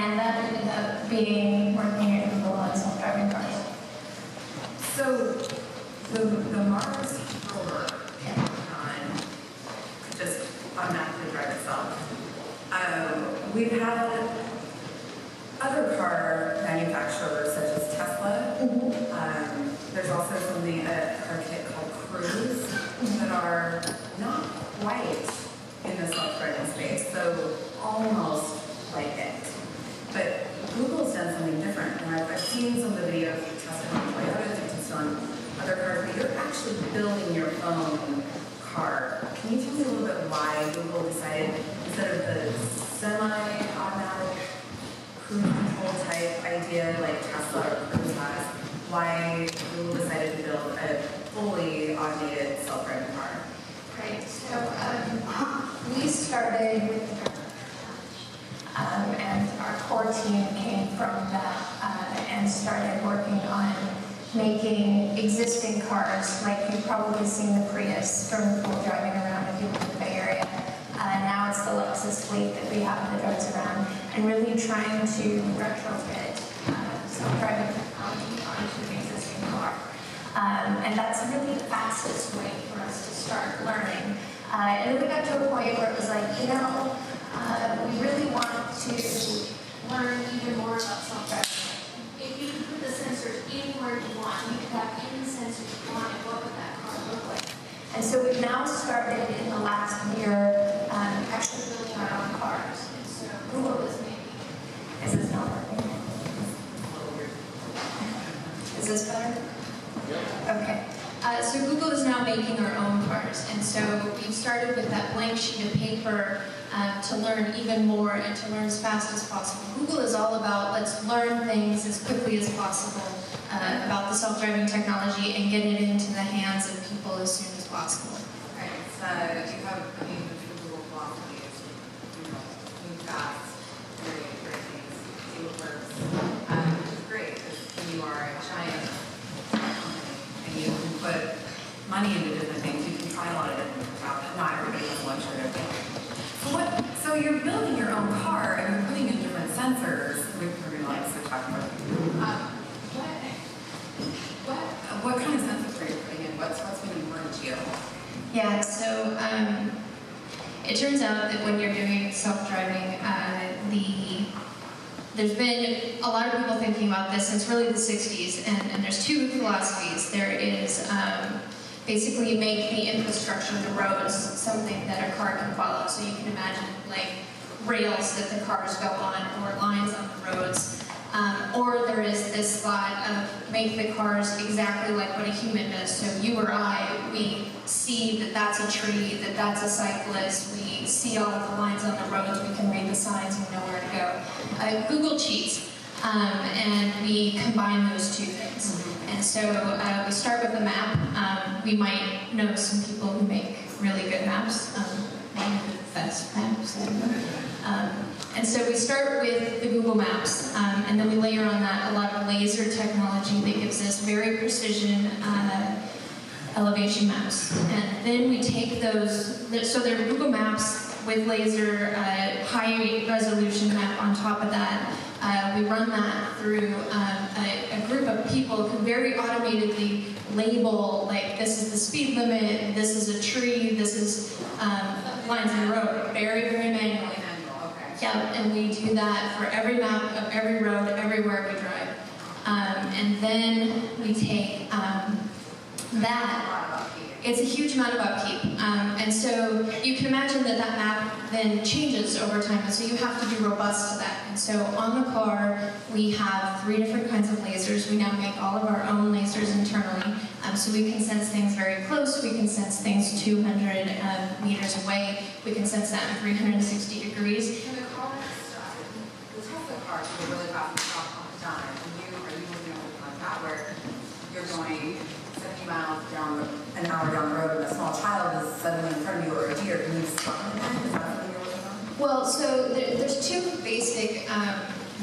and that ended up being working at Google on self-driving cars. So the Mars rover just automatically drive itself. We've had other car manufacturers such as Tesla. There's also something, a car kit called Cruise, that are not quite in the self-driving space, so almost like it. But Google's done something different, and I've seen some of the videos of tested on Toyotas, you've tested on other cars, but you're actually building your own car. Can you tell me a little bit why Google decided, instead of the semi-automatic cruise control type idea like Tesla or Cruise has, why Google decided to build a fully automated self-driving car? Right, so we started with the and our core team came from that and started working on making existing cars, like you've probably seen the Prius from the pool driving around if you live in the Bay Area. Now it's the Lexus fleet that we have that drives around, and really trying to retrofit self-driving technology onto an existing car. And that's really the fastest way for us to start learning. And then we got to a point where it was like, you know, we really want to learn even more about self-driving. If you could put the sensors anywhere you want, you could have any sensors you want, and what would that car look like? And so we've now started in the last year actually building our own cars. And so Google is making. Is this not working? Is this better? Okay. So Google is now making our own cars, and so we started with that blank sheet of paper to learn even more and to learn as fast as possible. Google is all about let's learn things as quickly as possible about the self-driving technology and get it into the hands of people as soon as possible. Right. So you have, I mean, the Google philosophy is, you know, move fast, very things, see what works. Which is great because you are a giant company and you can put money into different things. You can try a lot of different things out, but not everybody has the luxury of it. So you're building your own car and you're putting in different sensors. We're going to like so talk about what kind of sensors are you putting in? What's been important to you? Yeah, so it turns out that when you're doing self-driving, there's been a lot of people thinking about this since really the 60s, and there's two philosophies. There is basically you make the infrastructure, the roads, something that a car can follow. So you can imagine like rails that the cars go on, or lines on the roads. Or there is this thought of make the cars exactly like what a human does. So you or I, we see that that's a tree, that that's a cyclist, we see all of the lines on the roads, we can read the signs and know where to go. Google cheats, and we combine those two things. And so we start with the map. We might know some people who make really good maps, best maps. And so we start with the Google Maps, and then we layer on that a lot of laser technology that gives us very precision elevation maps. And then we take those, so they're Google Maps with laser high resolution map on top of that. We run that through a group of people who very automatedly label, like, this is the speed limit, this is a tree, this is lines in the road, very, very manually. Yeah, and we do that for every map of every road, everywhere we drive. And then we take that. It's a huge amount of upkeep. And so you can imagine that that map then changes over time, and so you have to be robust to that. And so on the car, we have 3 different kinds of lasers. We now make all of our own lasers internally, so we can sense things very close, we can sense things 200 meters away, we can sense that in 360 degrees. And the car the Tesla cars are really fast and stop all the time. And are you looking at something like that where you're going 70 miles an hour down the road and a small child is suddenly in front of you, or a deer, can you stop them then? Is that something you're working on? Well, so there's 2 basic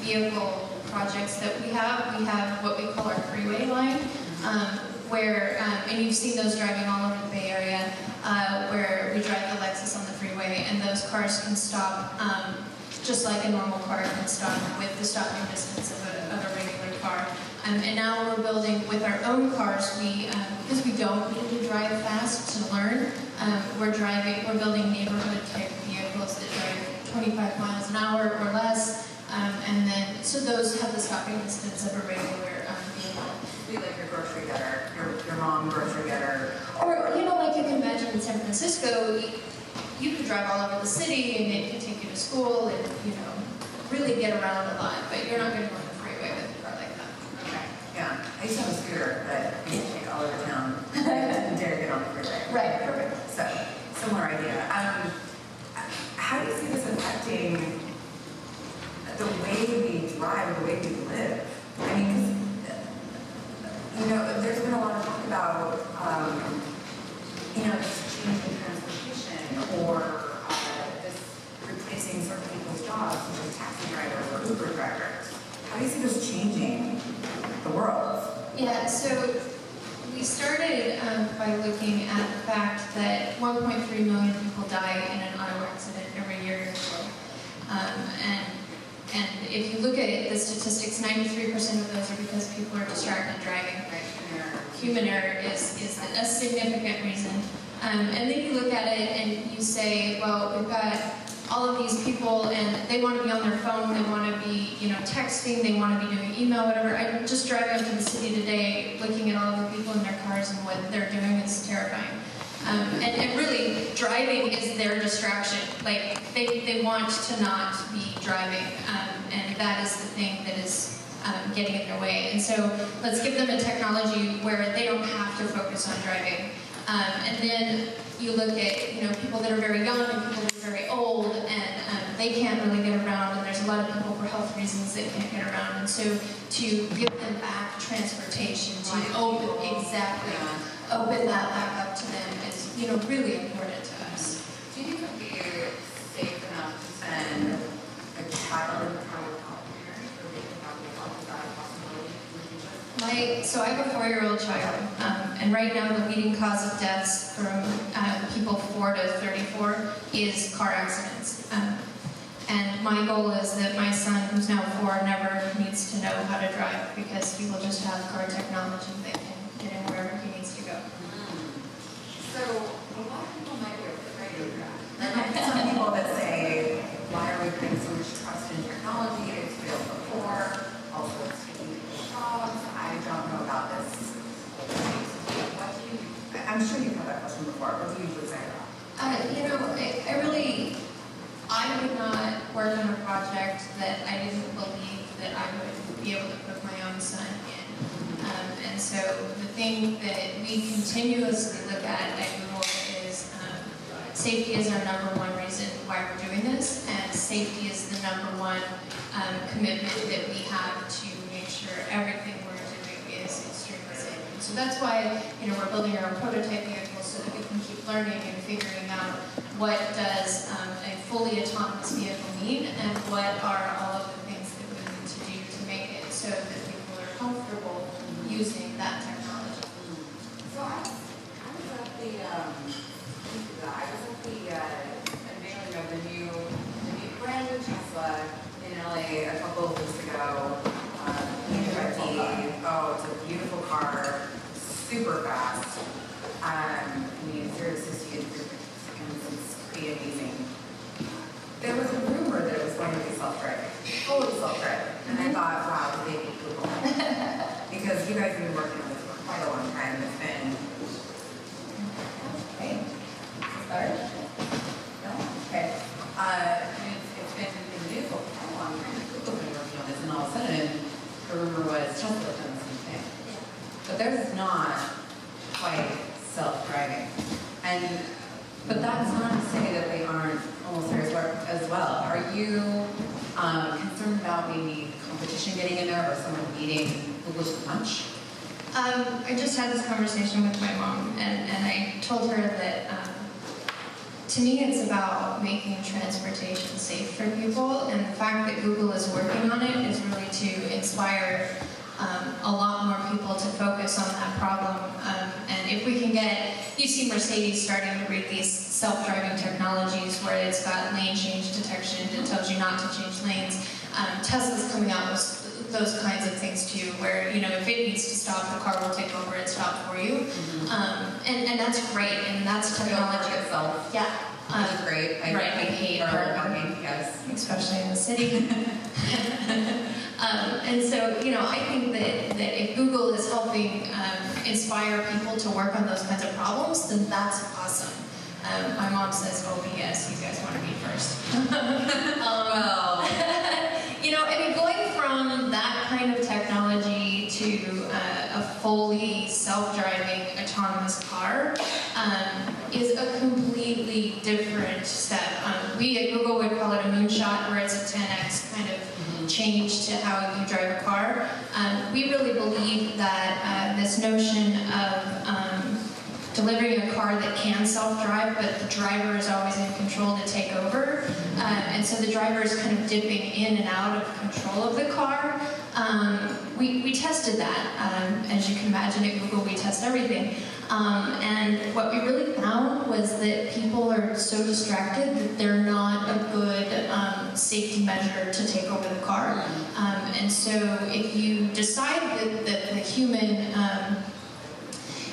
vehicle projects that we have. We have what we call our freeway line, where, and you've seen those driving all over the Bay Area, where we drive the Lexus on the freeway, and those cars can stop just like a normal car can stop with the stopping distance of a regular car. And now we're building with our own cars. Because we don't need to drive fast to learn, we're building neighborhood type vehicles that drive 25 miles an hour or less, and then so those have the stopping distance of a regular vehicle. Be like your grocery getter, your mom grocery getter. Or like you can imagine in San Francisco, you could drive all over the city and it could take you to school and really get around a lot, but you're not going to go on the freeway with a car like that. Okay. Yeah. I used to have a scooter that I used to take all over town. I didn't dare get on the freeway. Right, perfect. So, similar idea. How do you see this affecting the way we drive, the way we live? I mean, there's been a lot of talk about, this change in transportation or this replacing certain people's jobs, such as taxi drivers or Uber drivers. How do you see this changing the world? Yeah, so we started by looking at the fact that 1.3 million people die in an auto accident every year in the world. And if you look at the statistics, 93% of those are because people are distracted driving. Right? Human error is a significant reason. And then you look at it and you say, well, we've got all of these people and they want to be on their phone, they want to be, texting, they want to be doing email, whatever. I'm just driving up to the city today, looking at all the people in their cars and what they're doing. It's terrifying. And really, driving is their distraction. Like, they want to not be driving, and that is the thing that is getting in their way. And so let's give them a technology where they don't have to focus on driving. And then you look at people that are very young and people that are very old, and they can't really get around. And there's a lot of people for health reasons that can't get around. And so to give them back transportation, to open that back up to them is really important to us. Do you think it would be safe enough to send a child in the car without parents, or they can have is that a possibility? So I have a 4-year-old child, and right now the leading cause of deaths from people 4 to 34 is car accidents. And my goal is that my son, who's now 4, never needs to know how to drive because he will just have car technology that can get him wherever he needs to go. So a lot of people might be afraid of that. There might be some people that say, why are we putting so much trust in technology? It's failed before. Also, it's taking people's jobs. I don't know about this. I'm sure you've had that question before. What do you usually say about it? I would not work on a project that I didn't believe that I would be able to put my own son in. And so the thing that we continuously look at Google is safety is our #1 reason why we're doing this, and safety is the #1 commitment that we have to make sure everything we're doing is extremely safe. And so that's why we're building our own prototype vehicles so that we can keep learning and figuring out what does a fully autonomous vehicle mean, and what are all of the things that we need to do to make it so that people are comfortable using that technology. So I was at the unveiling of the new brand new Tesla in LA a couple of weeks ago. It's a beautiful car, super fast. 0 to 60 in 3 seconds. It's pretty amazing. There was a rumor that it was going to be self-driving, fully self-driving, and I thought, wow, the baby Google. Because you guys have been working on this for quite a long time. It's been start? No? Okay. It's been in the news for quite a long time. Google's been working on this, and all of a sudden, the rumor was Tesla's done the same thing. But theirs is not quite self-driving. But that's not to say that they aren't almost there as well. Are you concerned about maybe competition getting in there or someone beating Google's punch? I just had this conversation with my mom, and I told her that to me it's about making transportation safe for people, and the fact that Google is working on it is really to inspire a lot more people to focus on that problem. And if we can get, you see Mercedes starting to read these self-driving technologies where it's got lane change detection, it tells you not to change lanes. Tesla's coming out with those kinds of things too, where, you know, if it needs to stop, the car will take over and stop for you. And that's great, and that's technology itself. Yeah. Which is great. I hate parking, yes. Especially in the city. And so, you know, I think that if Google is helping inspire people to work on those kinds of problems, then that's awesome. My mom says, oh, yes, you guys want to be first. Well, you know, I mean, going from that kind of technology to a fully self-driving autonomous car is a completely different step. We at Google would call it a moonshot, where it's a 10x kind of change to how you drive a car. We really believe that this notion of delivering a car that can self-drive, but the driver is always in control to take over. And so the driver is kind of dipping in and out of control of the car. We tested that. As you can imagine at Google, we test everything. And what we really found was that people are so distracted that they're not a good safety measure to take over the car. And so if you decide that the human,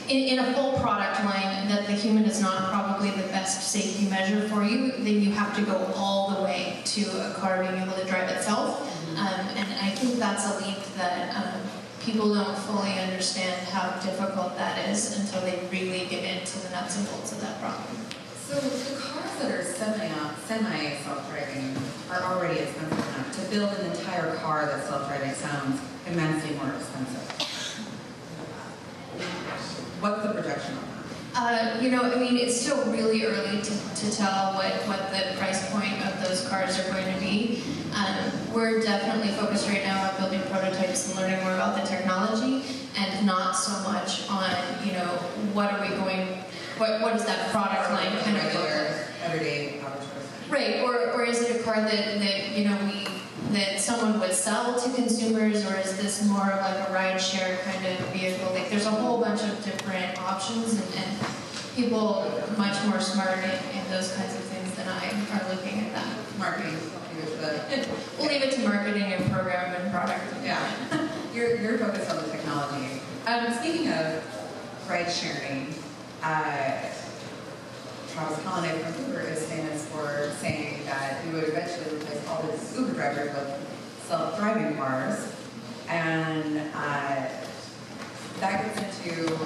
in a full product line, that the human is not probably the best safety measure for you, then you have to go all the way to a car being able to drive itself. And I think that's a leap that people don't fully understand how difficult that is until they really get into the nuts and bolts of that problem. So the cars that are semi-self-driving are already expensive enough. To build an entire car that's self-driving sounds immensely more expensive. What's the projection on that? You know, I mean, it's still really early to tell what the price point of those cars are going to be. We're definitely focused right now on building prototypes and learning more about the technology, and not so much on, you know, what is that product line kind of look like? Everyday average person. Right, or is it a car that you know, that someone would sell to consumers, or is this more of like a ride-share kind of vehicle? Like, there's a whole bunch of different options, and people much more smart in those kinds of things than I are looking at that. Marketing. We'll leave it to marketing and program and product. Yeah, you're focused on the technology. Speaking of ride sharing, Travis Kalanick from Uber is famous for saying that we would eventually replace all the Uber drivers with self-driving cars, and that gets into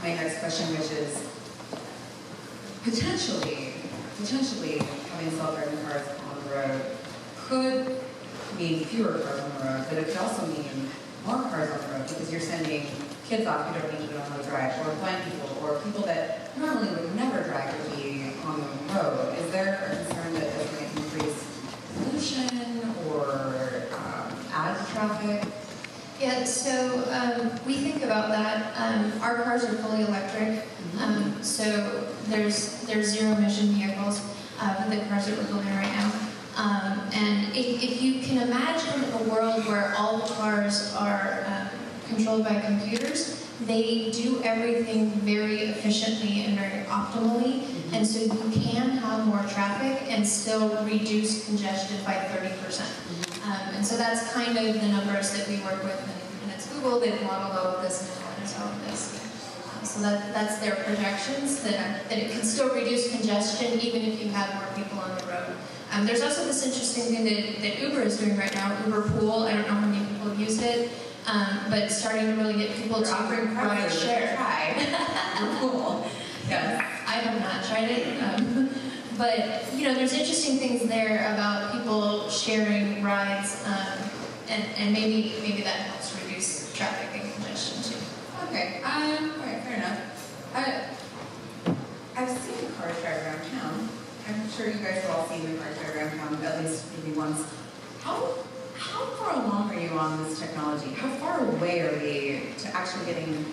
my next question, which is potentially having self-driving cars on the road could mean fewer cars on the road, but it could also mean more cars on the road, because you're sending kids off who don't need to know how to drive, or blind people, or people that normally would never drive to be on the road. Is there a concern that this might increase pollution or add traffic? Yeah, so we think about that. Our cars are fully electric, so there's zero emission vehicles for the cars that we're building right now. And if you can imagine a world where all the cars are controlled by computers, they do everything very efficiently and very optimally, and so you can have more traffic and still reduce congestion by 30%. And so that's kind of the numbers that we work with, and it's Google. They've modeled all of this and implemented all of this. So that's their projections, that it can still reduce congestion even if you have more people on the road. There's also this interesting thing that Uber is doing right now, Uber Pool. I don't know how many people use it, but starting to really get people to ride share. Uber Pool. Yes. I have not tried it, but you know, there's interesting things there about people sharing rides, and maybe that helps reduce traffic and congestion too. Okay. All right. Fair enough. I've seen cars drive around town. I'm sure you guys have all seen the cars drive around town, at least maybe once. How far along are you on this technology? How far away are we to actually getting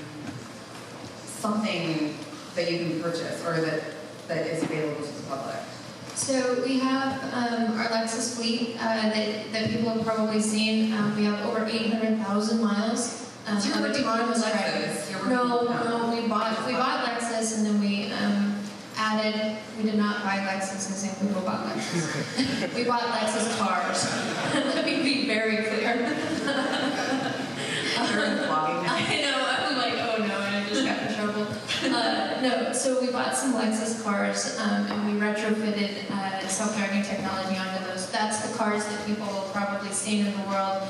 something that you can purchase or that is available to the public? So we have our Lexus fleet that people have probably seen. We have over 800,000 miles of autonomous driving. No, we bought Lexus and then we added. We did not buy Lexus as in Google bought Lexus. We bought Lexus cars. Let me be very clear. I know. I'm like, oh no, and I just got in trouble. No, so we bought some Lexus cars and we retrofitted self-driving technology onto those. That's the cars that people will probably seen in the world.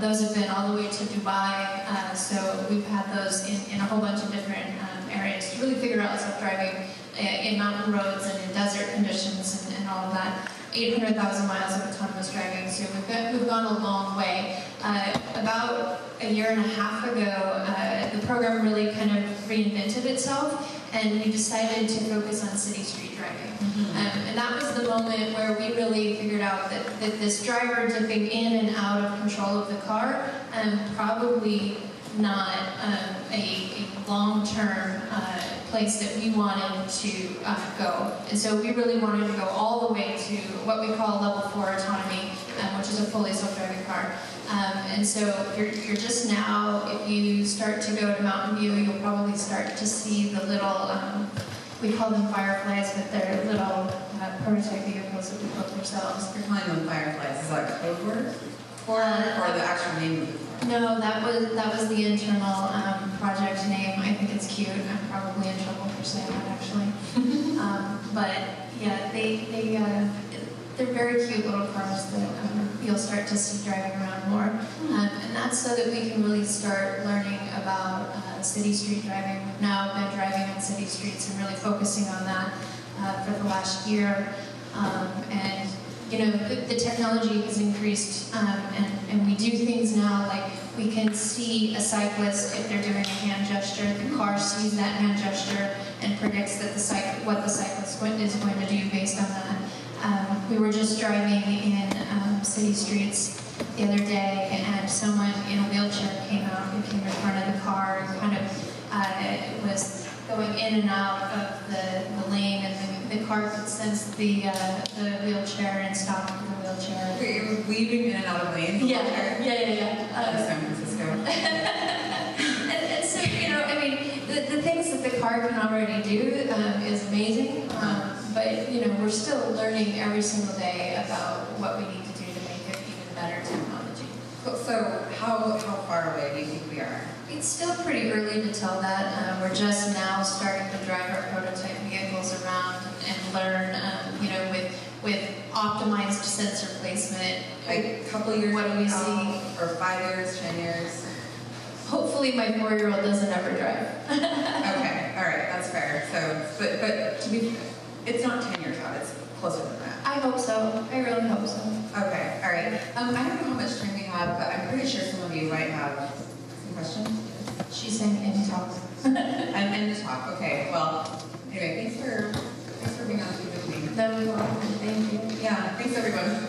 Those have been all the way to Dubai, so we've had those in a whole bunch of different areas to really figure out self-driving in mountain roads and in desert conditions and all of that. 800,000 miles of autonomous driving, so we've gone a long way. About a year and a half ago, the program really kind of reinvented itself, and we decided to focus on city street driving. And that was the moment where we really figured out that this driver dipping in and out of control of the car, probably not a long-term place that we wanted to go. And so we really wanted to go all the way to what we call level 4 autonomy, which is a fully self-driving car. And so you're just now, if you start to go to Mountain View, you'll probably start to see the little, we call them Fireflies, but they're little prototype vehicles that we built ourselves. You're calling them Fireflies. Is that code word? Or the actual name of the car? No, that was the internal project name. I think it's cute. I'm probably in trouble for saying that, actually. But yeah, they're very cute little cars that you'll start to see driving around more. And that's so that we can really start learning about city street driving. We've now been driving on city streets and really focusing on that for the last year. And you know, the technology has increased, and we do things now like we can see a cyclist if they're doing a hand gesture. The car sees that hand gesture and predicts that what the cyclist is going to do based on that. We were just driving in city streets the other day, and someone in a wheelchair came out and came in front of the car and kind of was going in and out of the lane, and the car could sense the wheelchair and stop the wheelchair. Wait, you're weaving in and out of lanes? Yeah. San Francisco. and so, you know, I mean, the things that the car can already do is amazing, but, you know, we're still learning every single day about what we need to do to make it even better technology. So how far away do you think we are? It's still pretty early to tell that. We're just now starting to drive our prototype vehicles around and learn, you know, with optimized sensor placement. Like a couple years, what do we see? Or 5 years, 10 years? Hopefully my 4-year-old doesn't ever drive. Okay, all right, that's fair. So, but to be, it's not 10 years out, it's closer than that. I hope so. I really hope so. Okay, all right. I don't know how much time we have, but I'm pretty sure some of you might have some questions. She's saying end talk. I'm end to talk. Okay. Well, anyway, thanks for being on with me. That was welcome. Thank you. Yeah. Thanks everyone.